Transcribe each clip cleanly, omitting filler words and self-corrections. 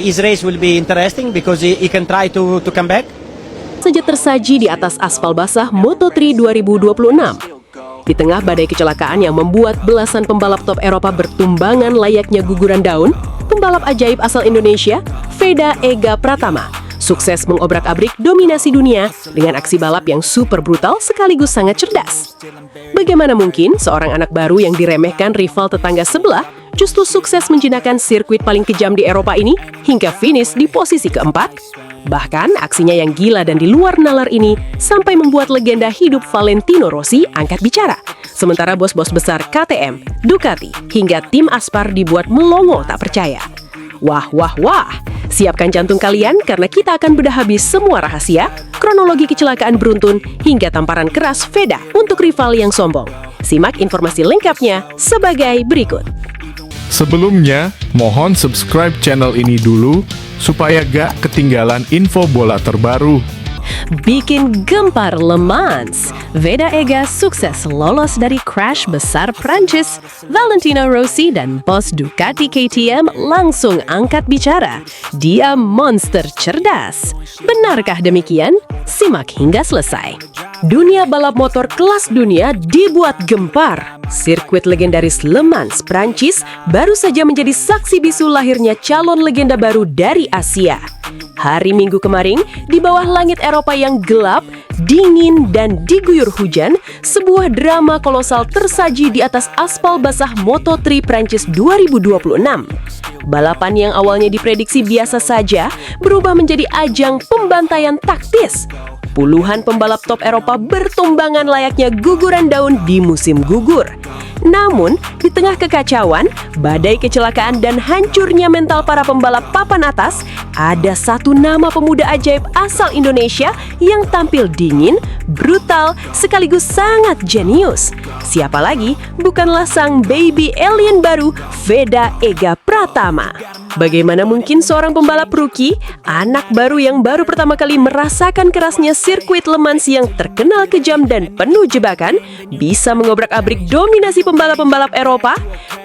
His race will be interesting because he can try to come back. Saja tersaji di atas aspal basah Moto3 2026. Di tengah badai kecelakaan yang membuat belasan pembalap top Eropa bertumbangan layaknya guguran daun, pembalap ajaib asal Indonesia, Veda Ega Pratama, sukses mengobrak-abrik dominasi dunia dengan aksi balap yang super brutal sekaligus sangat cerdas. Bagaimana mungkin seorang anak baru yang diremehkan rival tetangga sebelah justru sukses menjinakkan sirkuit paling kejam di Eropa ini hingga finish di posisi keempat? Bahkan aksinya yang gila dan di luar nalar ini sampai membuat legenda hidup Valentino Rossi angkat bicara. Sementara bos-bos besar KTM, Ducati, hingga tim Aspar dibuat melongo tak percaya. Wah, wah, wah. Siapkan jantung kalian karena kita akan bedah habis semua rahasia, kronologi kecelakaan beruntun, hingga tamparan keras Veda untuk rival yang sombong. Simak informasi lengkapnya sebagai berikut. Sebelumnya, mohon subscribe channel ini dulu supaya gak ketinggalan info bola terbaru. Bikin gempar Le Mans, Veda Ega sukses lolos dari crash besar Prancis. Valentino Rossi dan bos Ducati KTM langsung angkat bicara. Dia monster cerdas. Benarkah demikian? Simak hingga selesai. Dunia balap motor kelas dunia dibuat gempar. Sirkuit legendaris Le Mans, Prancis baru saja menjadi saksi bisu lahirnya calon legenda baru dari Asia. Hari Minggu kemarin, di bawah langit Eropa yang gelap, dingin, dan diguyur hujan, sebuah drama kolosal tersaji di atas aspal basah Moto3 Prancis 2026. Balapan yang awalnya diprediksi biasa saja berubah menjadi ajang pembantaian taktis. Puluhan pembalap top Eropa bertumbangan layaknya guguran daun di musim gugur. Namun, di tengah kekacauan, badai kecelakaan dan hancurnya mental para pembalap papan atas, ada satu nama pemuda ajaib asal Indonesia yang tampil dingin, brutal, sekaligus sangat jenius. Siapa lagi? Bukanlah sang baby alien baru, Veda Ega Pratama. Bagaimana mungkin seorang pembalap rookie, anak baru yang baru pertama kali merasakan kerasnya sirkuit Le Mans yang terkenal kejam dan penuh jebakan, bisa mengobrak-abrik dominasi pembalap-pembalap Eropa?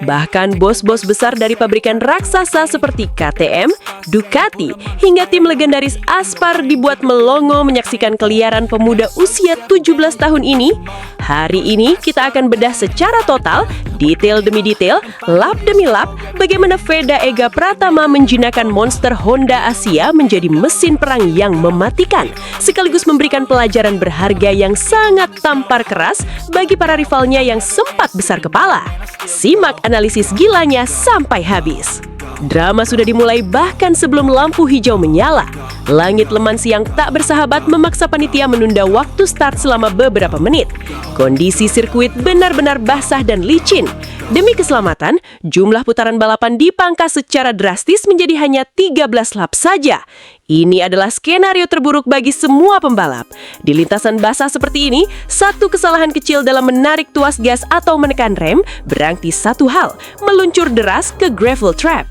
Bahkan bos-bos besar dari pabrikan raksasa seperti KTM, Ducati, hingga tim legendaris Aspar dibuat melongo menyaksikan keliaran pemuda usia 17 tahun ini. Hari ini kita akan bedah secara total, detail demi detail, lap demi lap, bagaimana Veda Ega Pratama menjinakkan monster Honda Asia menjadi mesin perang yang mematikan, sekaligus memberikan pelajaran berharga yang sangat tampar keras bagi para rivalnya yang sempat besar kepala. Simak analisis gilanya sampai habis. Drama sudah dimulai bahkan sebelum lampu hijau menyala. Langit Le Mans yang tak bersahabat memaksa panitia menunda waktu start selama beberapa menit. Kondisi sirkuit benar-benar basah dan licin. Demi keselamatan, jumlah putaran balapan dipangkas secara drastis menjadi hanya 13 lap saja. Ini adalah skenario terburuk bagi semua pembalap. Di lintasan basah seperti ini, satu kesalahan kecil dalam menarik tuas gas atau menekan rem berarti satu hal, meluncur deras ke gravel trap.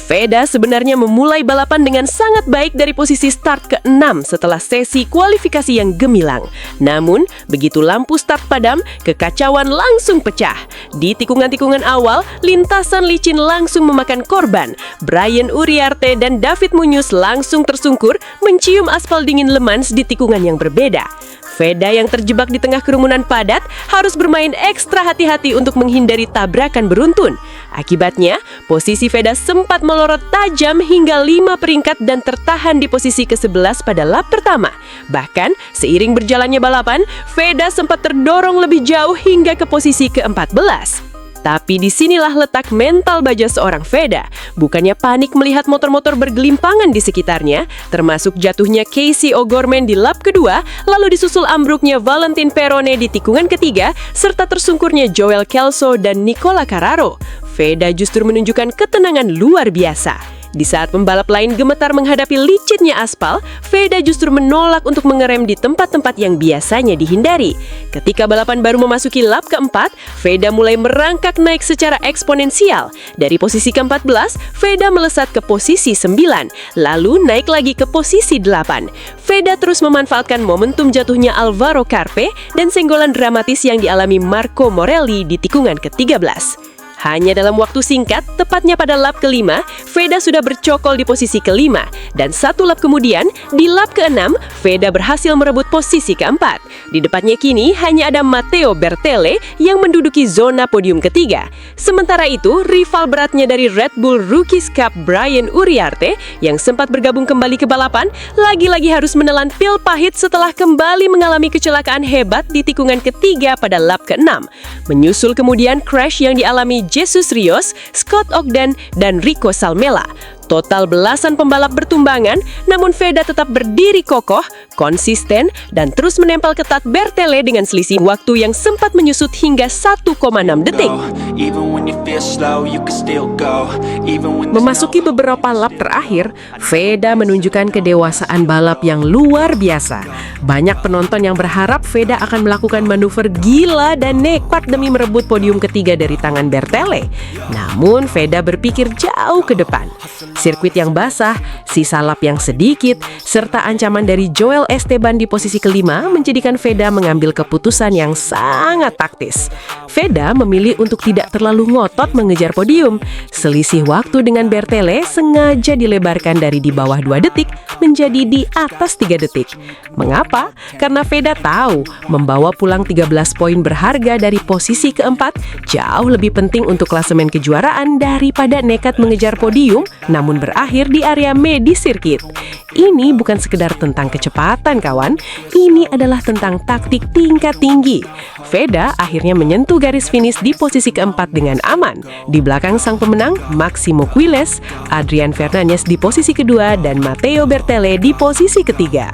Veda sebenarnya memulai balapan dengan sangat baik dari posisi start ke-6 setelah sesi kualifikasi yang gemilang. Namun, begitu lampu start padam, kekacauan langsung pecah. Di tikungan-tikungan awal, lintasan licin langsung memakan korban. Brian Uriarte dan David Muñoz langsung tersungkur mencium aspal dingin Le Mans di tikungan yang berbeda. Veda yang terjebak di tengah kerumunan padat harus bermain ekstra hati-hati untuk menghindari tabrakan beruntun. Akibatnya, posisi Veda sempat melorot tajam hingga 5 peringkat dan tertahan di posisi ke-11 pada lap pertama. Bahkan, seiring berjalannya balapan, Veda sempat terdorong lebih jauh hingga ke posisi ke-14. Tapi disinilah letak mental baja seorang Veda. Bukannya panik melihat motor-motor bergelimpangan di sekitarnya, termasuk jatuhnya Casey O'Gorman di lap kedua, lalu disusul ambruknya Valentin Perone di tikungan ketiga, serta tersungkurnya Joel Kelso dan Nicola Carraro. Veda justru menunjukkan ketenangan luar biasa. Di saat pembalap lain gemetar menghadapi licinnya aspal, Veda justru menolak untuk mengerem di tempat-tempat yang biasanya dihindari. Ketika balapan baru memasuki lap keempat, Veda mulai merangkak naik secara eksponensial. Dari posisi ke-14, Veda melesat ke posisi 9, lalu naik lagi ke posisi 8. Veda terus memanfaatkan momentum jatuhnya Alvaro Carpe dan senggolan dramatis yang dialami Marco Morelli di tikungan ke-13. Hanya dalam waktu singkat, tepatnya pada lap kelima, Veda sudah bercokol di posisi kelima. Dan 1 lap kemudian, di lap keenam, Veda berhasil merebut posisi keempat. Di depannya kini hanya ada Matteo Bertele yang menduduki zona podium ketiga. Sementara itu, rival beratnya dari Red Bull Rookies Cup Brian Uriarte yang sempat bergabung kembali ke balapan, lagi-lagi harus menelan pil pahit setelah kembali mengalami kecelakaan hebat di tikungan ketiga pada lap ke-6. Menyusul kemudian crash yang dialami Jesus Rios, Scott Ogden, dan Rico Salmela. Total belasan pembalap bertumbangan, namun Veda tetap berdiri kokoh, konsisten, dan terus menempel ketat Bertele dengan selisih waktu yang sempat menyusut hingga 1,6 detik. Memasuki beberapa lap terakhir, Veda menunjukkan kedewasaan balap yang luar biasa. Banyak penonton yang berharap Veda akan melakukan manuver gila dan nekat demi merebut podium ketiga dari tangan Bertele. Namun Veda berpikir jauh ke depan. Sirkuit yang basah, sisa lap yang sedikit, serta ancaman dari Joel Esteban di posisi kelima menjadikan Veda mengambil keputusan yang sangat taktis. Veda memilih untuk tidak terlalu ngotot mengejar podium. Selisih waktu dengan Bertele sengaja dilebarkan dari di bawah 2 detik menjadi di atas 3 detik. Mengapa? Karena Veda tahu membawa pulang 13 poin berharga dari posisi keempat jauh lebih penting untuk klasemen kejuaraan daripada nekat mengejar podium namun berakhir di area medis sirkuit. Ini bukan sekedar tentang kecepatan, kawan. Ini adalah tentang taktik tingkat tinggi. Veda akhirnya menyentuh garis finish di posisi keempat dengan aman. Di belakang sang pemenang, Maximo Quiles, Adrian Fernandez di posisi kedua, dan Matteo Bertele di posisi ketiga.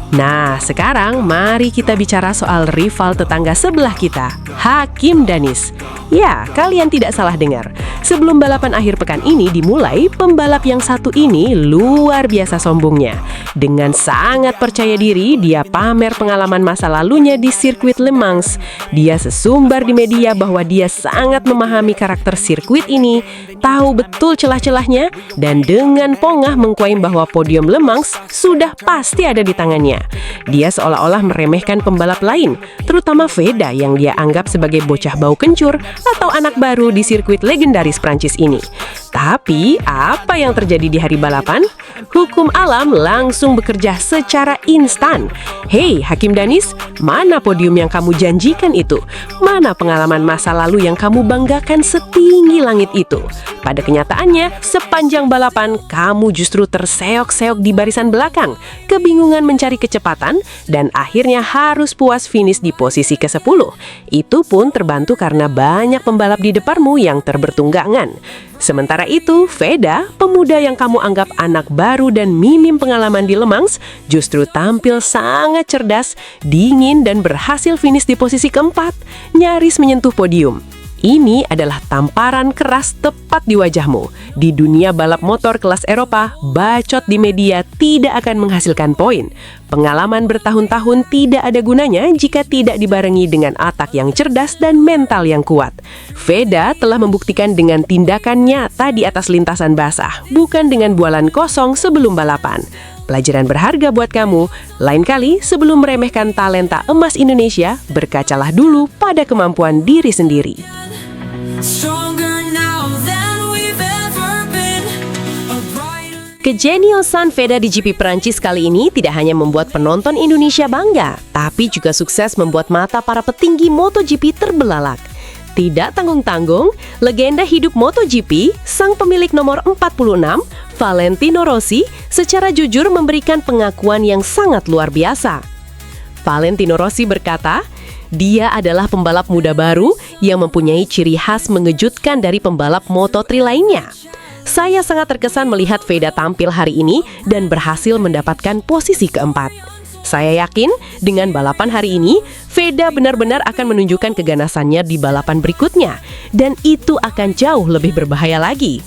Nah, sekarang mari kita bicara soal rival tetangga sebelah kita, Hakim Danis. Ya, kalian tidak salah dengar. Sebelum balapan akhir pekan ini dimulai, pembalap yang satu ini luar biasa sombongnya. Dengan sangat percaya diri, dia pamer pengalaman masa lalunya di sirkuit Le Mans. Dia sesumbar di media bahwa dia sangat memahami karakter sirkuit ini, tahu betul celah-celahnya, dan dengan pongah mengklaim bahwa podium Le Mans sudah pasti ada di tangannya. Dia seolah-olah meremehkan pembalap lain, terutama Veda yang dia anggap sebagai bocah bau kencur atau anak baru di sirkuit legendaris Prancis ini. Tapi, apa yang terjadi di hari balapan? Hukum alam langsung bekerja secara instan. Hei, Hakim Danis, mana podium yang kamu janjikan itu? Mana pengalaman masa lalu yang kamu banggakan setinggi langit itu? Pada kenyataannya, sepanjang balapan, kamu justru terseok-seok di barisan belakang, kebingungan mencari kecepatan, dan akhirnya harus puas finish di posisi ke-10. Itu pun terbantu karena banyak pembalap di depanmu yang terbertunggangan. Sementara itu, Veda, pemuda yang kamu anggap anak baru dan minim pengalaman di Le Mans, justru tampil sangat cerdas, dingin, dan berhasil finish di posisi keempat, nyaris menyentuh podium. Ini adalah tamparan keras tepat di wajahmu. Di dunia balap motor kelas Eropa, bacot di media tidak akan menghasilkan poin. Pengalaman bertahun-tahun tidak ada gunanya jika tidak dibarengi dengan otak yang cerdas dan mental yang kuat. Veda telah membuktikan dengan tindakan nyata di atas lintasan basah, bukan dengan bualan kosong sebelum balapan. Pelajaran berharga buat kamu. Lain kali, sebelum meremehkan talenta emas Indonesia, berkacalah dulu pada kemampuan diri sendiri. Kejeniusan Veda di GP Prancis kali ini tidak hanya membuat penonton Indonesia bangga, tapi juga sukses membuat mata para petinggi MotoGP terbelalak. Tidak tanggung-tanggung, legenda hidup MotoGP, sang pemilik nomor 46, Valentino Rossi, secara jujur memberikan pengakuan yang sangat luar biasa. Valentino Rossi berkata, dia adalah pembalap muda baru yang mempunyai ciri khas mengejutkan dari pembalap Moto3 lainnya. Saya sangat terkesan melihat Veda tampil hari ini dan berhasil mendapatkan posisi keempat. Saya yakin dengan balapan hari ini, Veda benar-benar akan menunjukkan keganasannya di balapan berikutnya. Dan itu akan jauh lebih berbahaya lagi.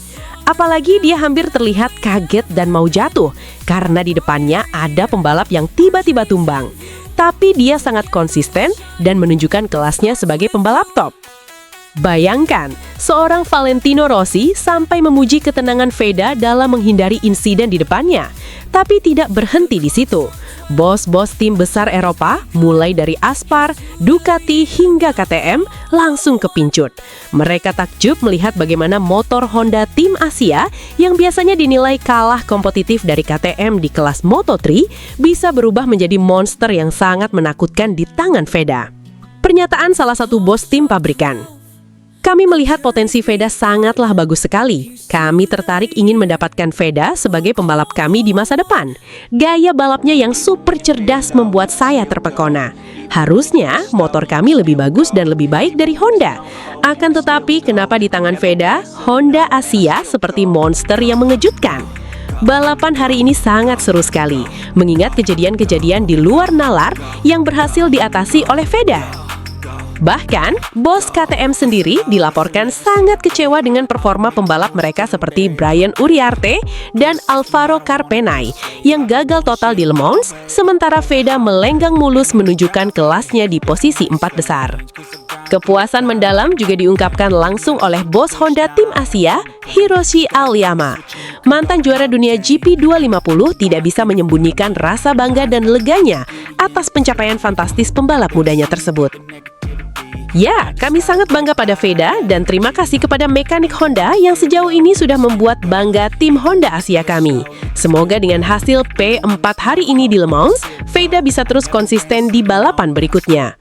Apalagi dia hampir terlihat kaget dan mau jatuh, karena di depannya ada pembalap yang tiba-tiba tumbang. Tapi dia sangat konsisten dan menunjukkan kelasnya sebagai pembalap top. Bayangkan, seorang Valentino Rossi sampai memuji ketenangan Veda dalam menghindari insiden di depannya. Tapi tidak berhenti di situ. Bos-bos tim besar Eropa, mulai dari Aspar, Ducati hingga KTM, langsung kepincut. Mereka takjub melihat bagaimana motor Honda tim Asia yang biasanya dinilai kalah kompetitif dari KTM di kelas Moto3 bisa berubah menjadi monster yang sangat menakutkan di tangan Veda. Pernyataan salah satu bos tim pabrikan. Kami melihat potensi Veda sangatlah bagus sekali. Kami tertarik ingin mendapatkan Veda sebagai pembalap kami di masa depan. Gaya balapnya yang super cerdas membuat saya terpekona. Harusnya motor kami lebih bagus dan lebih baik dari Honda. Akan tetapi kenapa di tangan Veda, Honda Asia seperti monster yang mengejutkan? Balapan hari ini sangat seru sekali, mengingat kejadian-kejadian di luar nalar yang berhasil diatasi oleh Veda. Bahkan, bos KTM sendiri dilaporkan sangat kecewa dengan performa pembalap mereka seperti Brian Uriarte dan Alvaro Carpenay yang gagal total di Le Mans, sementara Veda melenggang mulus menunjukkan kelasnya di posisi 4 besar. Kepuasan mendalam juga diungkapkan langsung oleh bos Honda tim Asia, Hiroshi Aoyama. Mantan juara dunia GP250 tidak bisa menyembunyikan rasa bangga dan leganya atas pencapaian fantastis pembalap mudanya tersebut. Ya, kami sangat bangga pada Veda dan terima kasih kepada mekanik Honda yang sejauh ini sudah membuat bangga tim Honda Asia kami. Semoga dengan hasil P4 hari ini di Le Mans, Veda bisa terus konsisten di balapan berikutnya.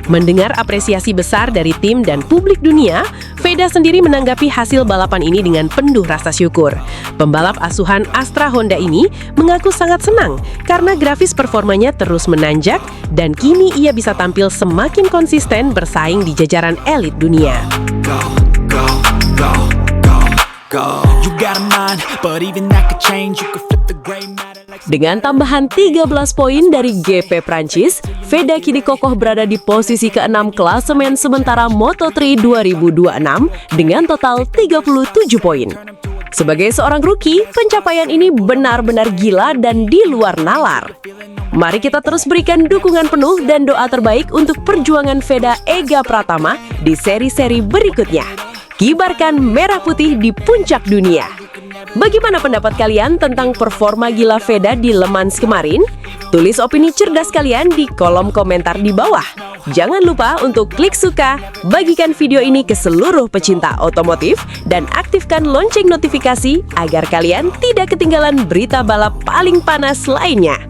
Mendengar apresiasi besar dari tim dan publik dunia, Veda sendiri menanggapi hasil balapan ini dengan penuh rasa syukur. Pembalap asuhan Astra Honda ini mengaku sangat senang karena grafis performanya terus menanjak dan kini ia bisa tampil semakin konsisten bersaing di jajaran elit dunia. Dengan tambahan 13 poin dari GP Prancis, Veda kini kokoh berada di posisi ke-6 klasemen sementara Moto3 2026 dengan total 37 poin. Sebagai seorang rookie, pencapaian ini benar-benar gila dan di luar nalar. Mari kita terus berikan dukungan penuh dan doa terbaik untuk perjuangan Veda Ega Pratama di seri-seri berikutnya. Kibarkan merah putih di puncak dunia. Bagaimana pendapat kalian tentang performa gila Veda di Le Mans kemarin? Tulis opini cerdas kalian di kolom komentar di bawah. Jangan lupa untuk klik suka, bagikan video ini ke seluruh pecinta otomotif, dan aktifkan lonceng notifikasi agar kalian tidak ketinggalan berita balap paling panas lainnya.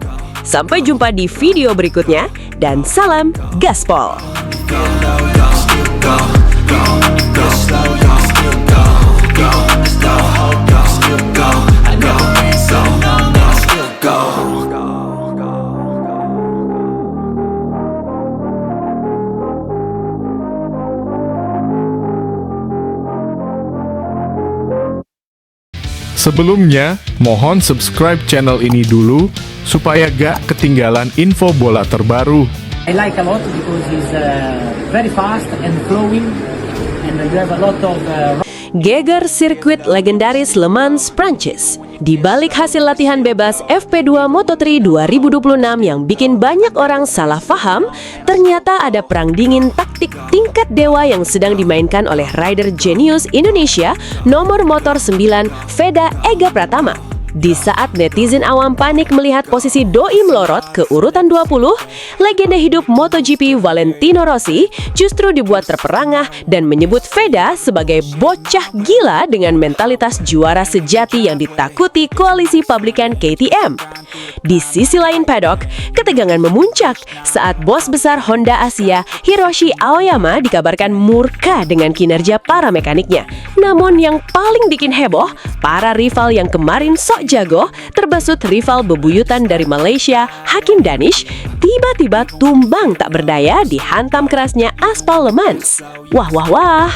Sampai jumpa di video berikutnya, dan salam gaspol! Sebelumnya, mohon subscribe channel ini dulu supaya gak ketinggalan info bola terbaru. I like a lot because he's very fast and flowing, and you have a lot of Geger sirkuit legendaris Le Mans, Prancis. Di balik hasil latihan bebas FP2 Moto3 2026 yang bikin banyak orang salah paham, ternyata ada perang dingin taktik tingkat dewa yang sedang dimainkan oleh rider jenius Indonesia nomor motor 9 Veda Ega Pratama. Di saat netizen awam panik melihat posisi doi melorot ke urutan 20, legenda hidup MotoGP Valentino Rossi justru dibuat terperangah dan menyebut Veda sebagai bocah gila dengan mentalitas juara sejati yang ditakuti koalisi pabrikan KTM. Di sisi lain paddock, ketegangan memuncak saat bos besar Honda Asia, Hiroshi Aoyama, dikabarkan murka dengan kinerja para mekaniknya. Namun yang paling bikin heboh, para rival yang kemarin sok jago, terbasut rival bebuyutan dari Malaysia, Hakim Danish, tiba-tiba tumbang tak berdaya dihantam kerasnya aspal Le Mans. Wah wah wah,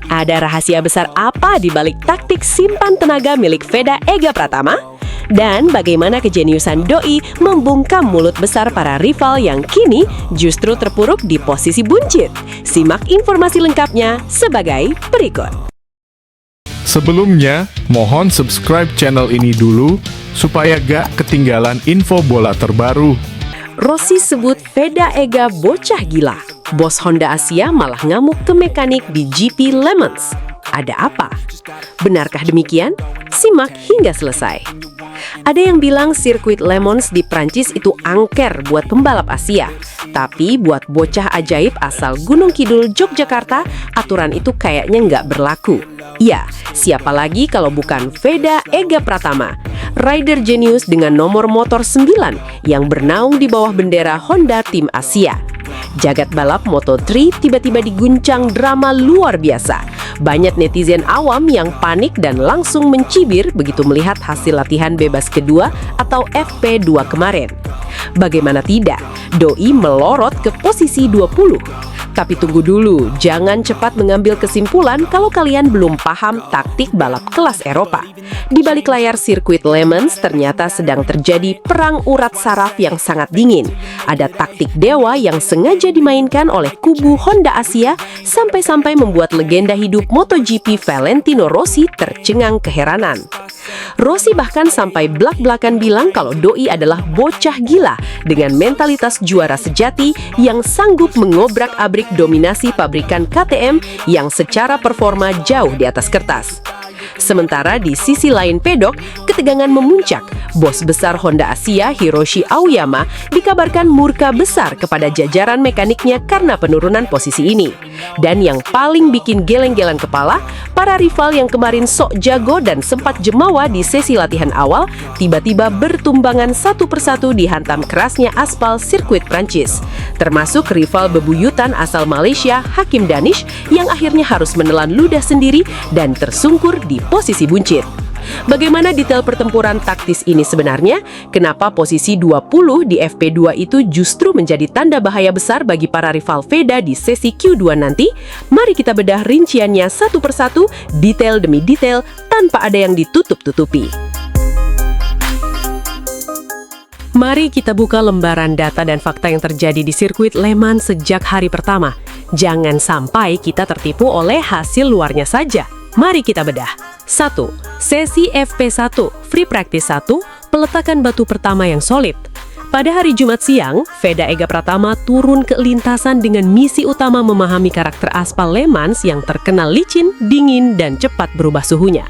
ada rahasia besar apa di balik taktik simpan tenaga milik Veda Ega Pratama? Dan bagaimana kejeniusan doi membungkam mulut besar para rival yang kini justru terpuruk di posisi buncit? Simak informasi lengkapnya sebagai berikut. Sebelumnya, mohon subscribe channel ini dulu supaya gak ketinggalan info bola terbaru. Rossi sebut Veda Ega bocah gila. Bos Honda Asia malah ngamuk ke mekanik di GP Le Mans. Ada apa? Benarkah demikian? Simak hingga selesai. Ada yang bilang sirkuit Le Mans di Prancis itu angker buat pembalap Asia. Tapi buat bocah ajaib asal Gunung Kidul, Yogyakarta, aturan itu kayaknya nggak berlaku. Ya, siapa lagi kalau bukan Veda Ega Pratama, rider jenius dengan nomor motor 9 yang bernaung di bawah bendera Honda Tim Asia. Jagat balap Moto3 tiba-tiba diguncang drama luar biasa. Banyak netizen awam yang panik dan langsung mencibir begitu melihat hasil latihan bebas kedua atau FP2 kemarin. Bagaimana tidak, Doi melorot ke posisi 20. Tapi tunggu dulu, jangan cepat mengambil kesimpulan kalau kalian belum paham taktik balap kelas Eropa. Di balik layar sirkuit Le Mans ternyata sedang terjadi perang urat saraf yang sangat dingin. Ada taktik dewa yang sengaja dimainkan oleh kubu Honda Asia sampai-sampai membuat legenda hidup MotoGP Valentino Rossi tercengang keheranan. Rossi bahkan sampai blak-blakan bilang kalau Doi adalah bocah gila dengan mentalitas juara sejati yang sanggup mengobrak-abrik dominasi pabrikan KTM yang secara performa jauh di atas kertas. Sementara di sisi lain pedok, ketegangan memuncak. Bos besar Honda Asia, Hiroshi Aoyama, dikabarkan murka besar kepada jajaran mekaniknya karena penurunan posisi ini. Dan yang paling bikin geleng-geleng kepala, para rival yang kemarin sok jago dan sempat jemawa di sesi latihan awal, tiba-tiba bertumbangan satu persatu dihantam kerasnya aspal sirkuit Prancis. Termasuk rival bebuyutan asal Malaysia, Hakim Danish, yang akhirnya harus menelan ludah sendiri dan tersungkur di posisi buncit. Bagaimana detail pertempuran taktis ini sebenarnya? Kenapa posisi 20 di FP2 itu justru menjadi tanda bahaya besar bagi para rival Veda di sesi Q2 nanti? Mari kita bedah rinciannya satu persatu, detail demi detail, tanpa ada yang ditutup-tutupi. Mari kita buka lembaran data dan fakta yang terjadi di sirkuit Le Mans sejak hari pertama. Jangan sampai kita tertipu oleh hasil luarnya saja. Mari kita bedah. 1. Sesi FP1, Free Practice 1, peletakan batu pertama yang solid. Pada hari Jumat siang, Veda Ega Pratama turun ke lintasan dengan misi utama memahami karakter aspal Le Mans yang terkenal licin, dingin, dan cepat berubah suhunya.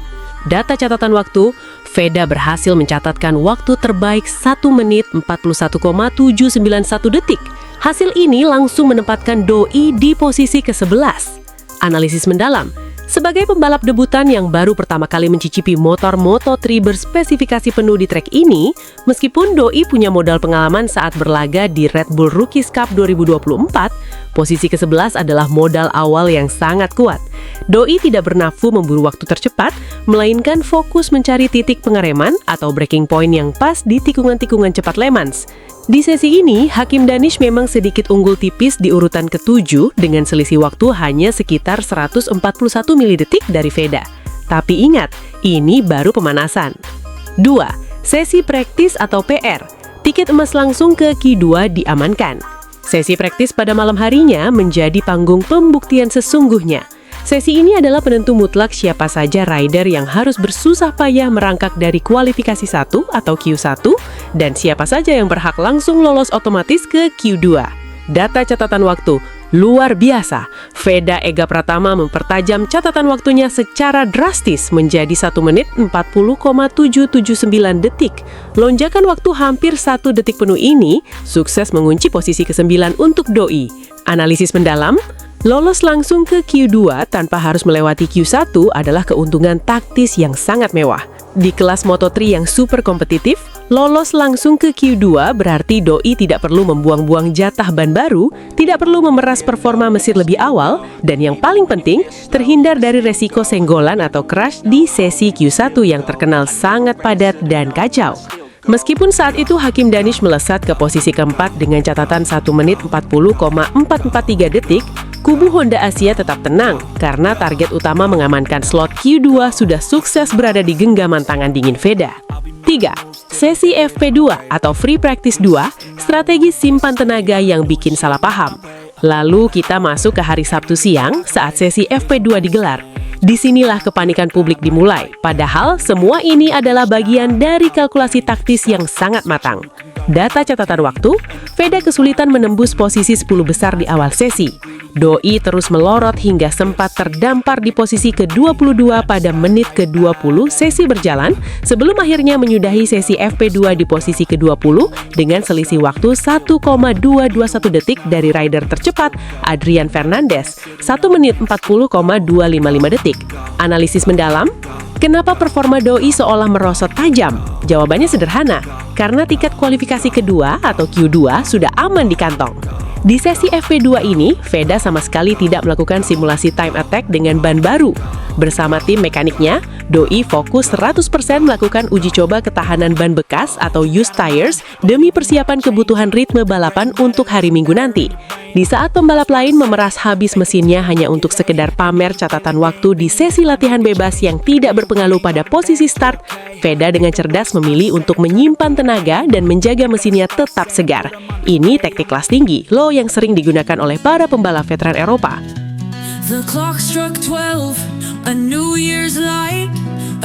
Data catatan waktu, Veda berhasil mencatatkan waktu terbaik 1 menit 41,791 detik. Hasil ini langsung menempatkan Doi di posisi ke-11. Analisis mendalam. Sebagai pembalap debutan yang baru pertama kali mencicipi motor Moto3 berspesifikasi penuh di trek ini, meskipun Doi punya modal pengalaman saat berlaga di Red Bull Rookies Cup 2024, posisi ke-11 adalah modal awal yang sangat kuat. Doi tidak bernafsu memburu waktu tercepat, melainkan fokus mencari titik pengereman atau breaking point yang pas di tikungan-tikungan cepat Le Mans. Di sesi ini, Hakim Danish memang sedikit unggul tipis di urutan ke-7 dengan selisih waktu hanya sekitar 141 milidetik dari Veda. Tapi ingat, ini baru pemanasan. 2. Sesi praktis atau PR. Tiket emas langsung ke Q2 diamankan. Sesi praktis pada malam harinya menjadi panggung pembuktian sesungguhnya. Sesi ini adalah penentu mutlak siapa saja rider yang harus bersusah payah merangkak dari kualifikasi 1 atau Q1 dan siapa saja yang berhak langsung lolos otomatis ke Q2. Data catatan waktu luar biasa. Veda Ega Pratama mempertajam catatan waktunya secara drastis menjadi 1 menit 40,779 detik. Lonjakan waktu hampir 1 detik penuh ini sukses mengunci posisi ke-9 untuk Doi. Analisis mendalam. Lolos langsung ke Q2 tanpa harus melewati Q1 adalah keuntungan taktis yang sangat mewah. Di kelas Moto3 yang super kompetitif, lolos langsung ke Q2 berarti Doi tidak perlu membuang-buang jatah ban baru, tidak perlu memeras performa mesin lebih awal, dan yang paling penting, terhindar dari resiko senggolan atau crash di sesi Q1 yang terkenal sangat padat dan kacau. Meskipun saat itu Hakim Danish melesat ke posisi keempat dengan catatan 1 menit 40,443 detik, kubu Honda Asia tetap tenang karena target utama mengamankan slot Q2 sudah sukses berada di genggaman tangan dingin Veda. 3. Sesi FP2 atau Free Practice 2, strategi simpan tenaga yang bikin salah paham. Lalu kita masuk ke hari Sabtu siang saat sesi FP2 digelar. Disinilah kepanikan publik dimulai, padahal semua ini adalah bagian dari kalkulasi taktis yang sangat matang. Data catatan waktu, Veda kesulitan menembus posisi 10 besar di awal sesi. Doi terus melorot hingga sempat terdampar di posisi ke-22 pada menit ke-20 sesi berjalan, sebelum akhirnya menyudahi sesi FP2 di posisi ke-20 dengan selisih waktu 1,221 detik dari rider tercepat Adrian Fernandez, 1 menit 40,255 detik. Analisis mendalam, kenapa performa Doi seolah merosot tajam? Jawabannya sederhana, karena tiket kualifikasi kedua atau Q2 sudah aman di kantong. Di sesi FP2 ini, Veda sama sekali tidak melakukan simulasi time attack dengan ban baru. Bersama tim mekaniknya, Doi fokus 100% melakukan uji coba ketahanan ban bekas atau used tires demi persiapan kebutuhan ritme balapan untuk hari Minggu nanti. Di saat pembalap lain memeras habis mesinnya hanya untuk sekedar pamer catatan waktu di sesi latihan bebas yang tidak berpengaruh pada posisi start, Veda dengan cerdas memilih untuk menyimpan tenaga dan menjaga mesinnya tetap segar. Ini teknik kelas tinggi, loh, yang sering digunakan oleh para pembalap veteran Eropa. The clock struck 12, a New Year's light,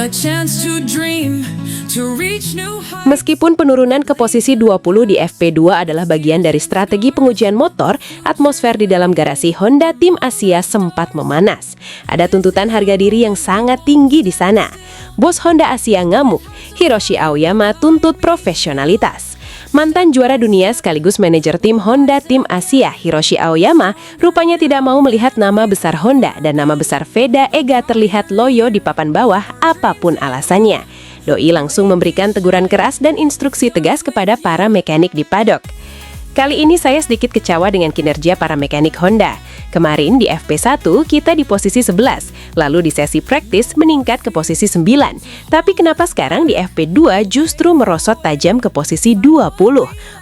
a chance to dream, to reach new heights. Meskipun penurunan ke posisi 20 di FP2 adalah bagian dari strategi pengujian motor, atmosfer di dalam garasi Honda Tim Asia sempat memanas. Ada tuntutan harga diri yang sangat tinggi di sana. Bos Honda Asia ngamuk, Hiroshi Aoyama tuntut profesionalitas. Mantan juara dunia sekaligus manajer tim Honda Tim Asia, Hiroshi Aoyama, rupanya tidak mau melihat nama besar Honda dan nama besar Veda Ega terlihat loyo di papan bawah apapun alasannya. Doi langsung memberikan teguran keras dan instruksi tegas kepada para mekanik di paddock. Kali ini saya sedikit kecewa dengan kinerja para mekanik Honda. Kemarin di FP1 kita di posisi 11, lalu di sesi praktis meningkat ke posisi 9. Tapi kenapa sekarang di FP2 justru merosot tajam ke posisi 20?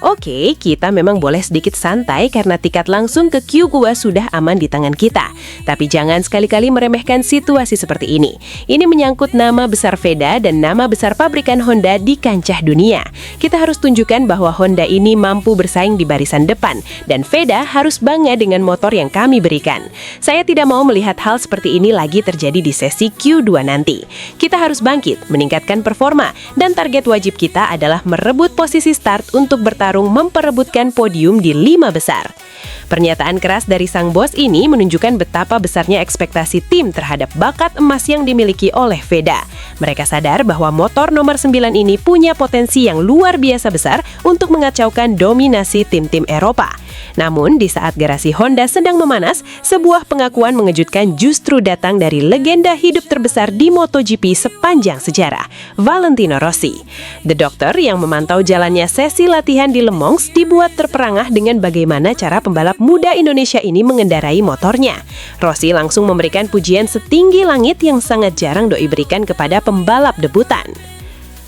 Oke, kita memang boleh sedikit santai karena tiket langsung ke Q2 sudah aman di tangan kita. Tapi jangan sekali-kali meremehkan situasi seperti ini. Ini menyangkut nama besar Veda dan nama besar pabrikan Honda di kancah dunia. Kita harus tunjukkan bahwa Honda ini mampu bersaing di barisan depan, dan Veda harus bangga dengan motor yang kami berikan. Saya tidak mau melihat hal seperti ini lagi terjadi di sesi Q2 nanti. Kita harus bangkit, meningkatkan performa, dan target wajib kita adalah merebut posisi start untuk bertarung memperebutkan podium di 5 besar. Pernyataan keras dari sang bos ini menunjukkan betapa besarnya ekspektasi tim terhadap bakat emas yang dimiliki oleh Veda. Mereka sadar bahwa motor nomor 9 ini punya potensi yang luar biasa besar untuk mengacaukan dominasi tim-tim Eropa. Namun, di saat garasi Honda sedang memanas, sebuah pengakuan mengejutkan justru datang dari legenda hidup terbesar di MotoGP sepanjang sejarah, Valentino Rossi. The Doctor yang memantau jalannya sesi latihan di Le Mans dibuat terperangah dengan bagaimana cara pembalap muda Indonesia ini mengendarai motornya. Rossi langsung memberikan pujian setinggi langit yang sangat jarang Doi berikan kepada pembalap debutan.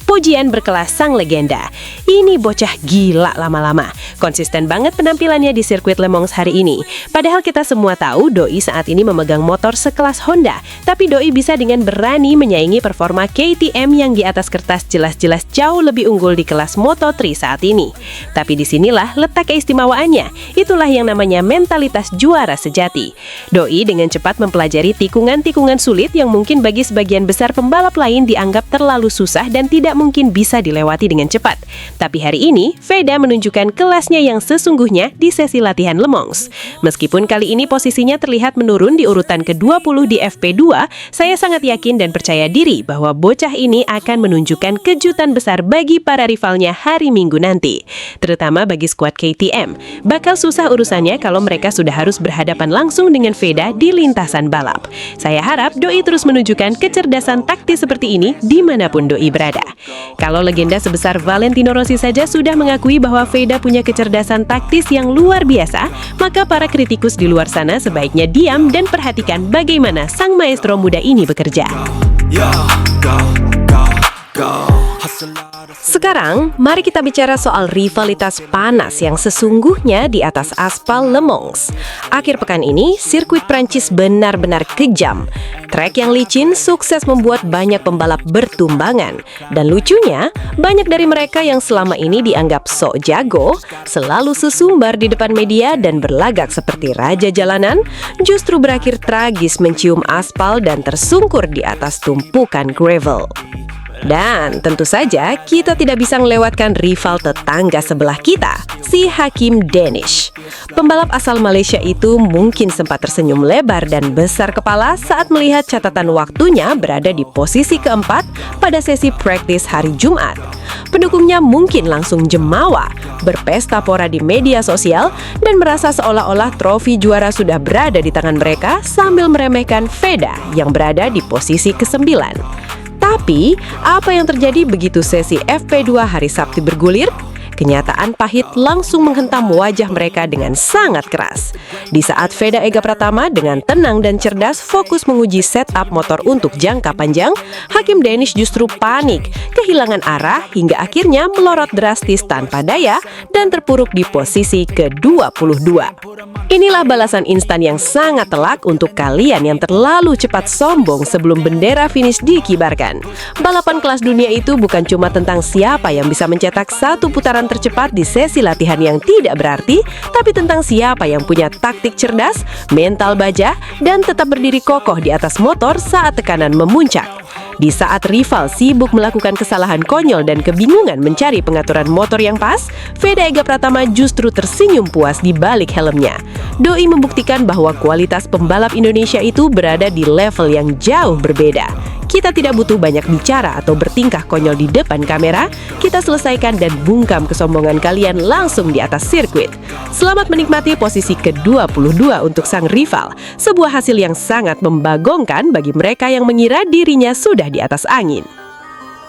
Pujian berkelas sang legenda. Ini bocah gila lama-lama. Konsisten banget penampilannya di sirkuit Le Mans hari ini. Padahal kita semua tahu Doi saat ini memegang motor sekelas Honda. Tapi Doi bisa dengan berani menyaingi performa KTM yang di atas kertas jelas-jelas jauh lebih unggul di kelas Moto3 saat ini. Tapi disinilah letak keistimewaannya. Itulah yang namanya mentalitas juara sejati. Doi dengan cepat mempelajari tikungan-tikungan sulit yang mungkin bagi sebagian besar pembalap lain dianggap terlalu susah dan tidak mungkin bisa dilewati dengan cepat. Tapi hari ini, Veda menunjukkan kelasnya yang sesungguhnya di sesi latihan Le Mans. Meskipun kali ini posisinya terlihat menurun di urutan ke-20 di FP2, saya sangat yakin dan percaya diri bahwa bocah ini akan menunjukkan kejutan besar bagi para rivalnya hari Minggu nanti. Terutama bagi skuad KTM. Bakal susah urusannya kalau mereka sudah harus berhadapan langsung dengan Veda di lintasan balap. Saya harap Doi terus menunjukkan kecerdasan taktis seperti ini dimanapun Doi berada. Kalau legenda sebesar Valentino Rossi saja sudah mengakui bahwa Veda punya kecerdasan taktis yang luar biasa, maka para kritikus di luar sana sebaiknya diam dan perhatikan bagaimana sang maestro muda ini bekerja. Sekarang, mari kita bicara soal rivalitas panas yang sesungguhnya di atas aspal Le Mans. Akhir pekan ini, sirkuit Prancis benar-benar kejam. Trek yang licin sukses membuat banyak pembalap bertumbangan. Dan lucunya, banyak dari mereka yang selama ini dianggap sok jago, selalu sesumbar di depan media dan berlagak seperti raja jalanan, justru berakhir tragis mencium aspal dan tersungkur di atas tumpukan gravel. Dan tentu saja kita tidak bisa melewatkan rival tetangga sebelah kita, si Hakim Danish. Pembalap asal Malaysia itu mungkin sempat tersenyum lebar dan besar kepala saat melihat catatan waktunya berada di posisi keempat pada sesi praktis hari Jumat. Pendukungnya mungkin langsung jemawa, berpesta pora di media sosial, dan merasa seolah-olah trofi juara sudah berada di tangan mereka sambil meremehkan Veda yang berada di posisi ke-9. Tapi, apa yang terjadi begitu sesi FP2 hari Sabtu bergulir? Kenyataan pahit langsung menghentam wajah mereka dengan sangat keras. Di saat Veda Ega Pratama dengan tenang dan cerdas fokus menguji setup motor untuk jangka panjang, Hakim Danish justru panik, kehilangan arah hingga akhirnya melorot drastis tanpa daya dan terpuruk di posisi ke-22. Inilah balasan instan yang sangat telak untuk kalian yang terlalu cepat sombong sebelum bendera finish dikibarkan. Balapan kelas dunia itu bukan cuma tentang siapa yang bisa mencetak satu putaran tercepat di sesi latihan yang tidak berarti, tapi tentang siapa yang punya taktik cerdas, mental baja, dan tetap berdiri kokoh di atas motor saat tekanan memuncak. Di saat rival sibuk melakukan kesalahan konyol dan kebingungan mencari pengaturan motor yang pas, Veda Ega Pratama justru tersenyum puas di balik helmnya. Doi membuktikan bahwa kualitas pembalap Indonesia itu berada di level yang jauh berbeda. Kita tidak butuh banyak bicara atau bertingkah konyol di depan kamera, kita selesaikan dan bungkam kesombongan kalian langsung di atas sirkuit. Selamat menikmati posisi ke-22 untuk sang rival, sebuah hasil yang sangat membagongkan bagi mereka yang mengira dirinya sudah di atas angin.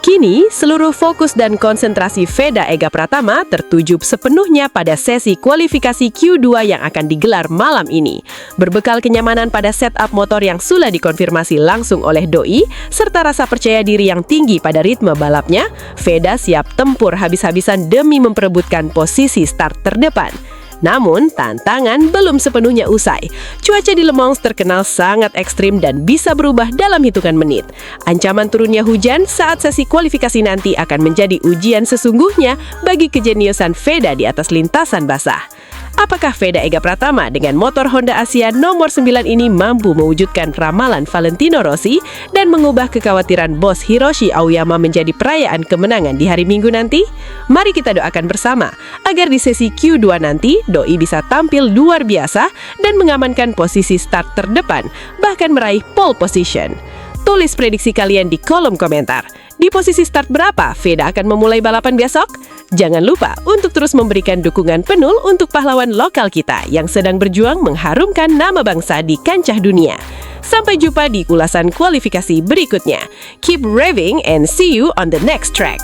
Kini, seluruh fokus dan konsentrasi Veda Ega Pratama tertuju sepenuhnya pada sesi kualifikasi Q2 yang akan digelar malam ini. Berbekal kenyamanan pada setup motor yang sudah dikonfirmasi langsung oleh Doi, serta rasa percaya diri yang tinggi pada ritme balapnya, Veda siap tempur habis-habisan demi memperebutkan posisi start terdepan. Namun, tantangan belum sepenuhnya usai. Cuaca di Le Mans terkenal sangat ekstrim dan bisa berubah dalam hitungan menit. Ancaman turunnya hujan saat sesi kualifikasi nanti akan menjadi ujian sesungguhnya bagi kejeniusan Veda di atas lintasan basah. Apakah Veda Ega Pratama dengan motor Honda Asia nomor 9 ini mampu mewujudkan ramalan Valentino Rossi dan mengubah kekhawatiran bos Hiroshi Aoyama menjadi perayaan kemenangan di hari Minggu nanti? Mari kita doakan bersama agar di sesi Q2 nanti Doi bisa tampil luar biasa dan mengamankan posisi start terdepan, bahkan meraih pole position. Tulis prediksi kalian di kolom komentar. Di posisi start berapa Veda akan memulai balapan besok? Jangan lupa untuk terus memberikan dukungan penuh untuk pahlawan lokal kita yang sedang berjuang mengharumkan nama bangsa di kancah dunia. Sampai jumpa di ulasan kualifikasi berikutnya. Keep raving and see you on the next track.